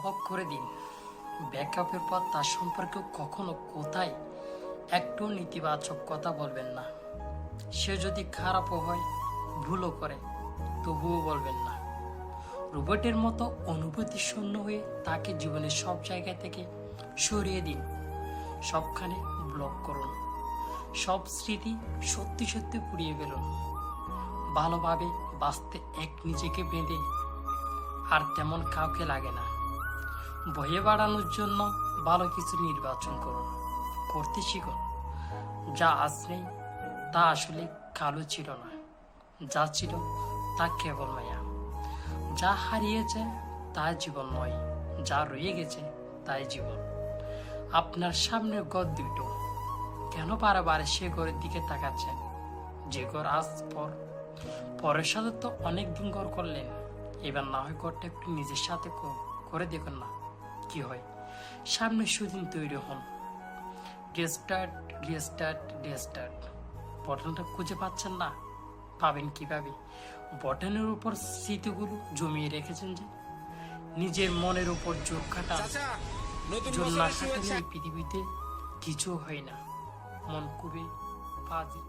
অবাক করে দিন। ব্যাকআপের পর তার সম্পর্কে কখনো কোথায় একটু নেতিবাচক কথা বলবেন না। সে যদি খারাপও হয়, ভুলও করে, তবুও বলবেন না। রোবটের মতো অনুভূতি শূন্য হয়ে তাকে জীবনের সব জায়গা থেকে সরিয়ে দিন। সবখানে ব্লক করুন। সব স্মৃতি সত্যি সত্যি পুড়িয়ে ফেলুন। ভালোভাবে বাঁচতে নিজেকে বেঁধে আর তেমন কাউকে লাগে না। ভয়ে বাড়ানোর জন্য ভালো কিছু নির্বাচন করুন, করতে শিখুন। যা আজ নেই তা আসলে কালো ছিল না, যা ছিল তা কেবল মায়া। যা হারিয়েছে তা জীবন নয়, যা রয়ে গেছে তাই জীবন। আপনার সামনের ঘর দুটো, কেন বারবার সে ঘরের দিকে তাকাচ্ছেন? যে ঘর আজ পরের সাথে তো অনেকদিন ঘর করলেন, এবার না হয় ঘরটা একটু নিজের সাথে করে দেখুন না কি হয়। সামনে সুদিন তৈরি হন। রিস্টার্ট রিস্টার্ট রিস্টার্ট বটনটা খুঁজে পাচ্ছেন না? পাবেন কিভাবে? বটনের উপর স্মৃতিগুলো জমিয়ে রেখেছেন যে। নিজের মনের উপর জোর খাটান। জোর না খাটালে এই পৃথিবীতে কিছু হয় না। মন খুবই ফাজিল।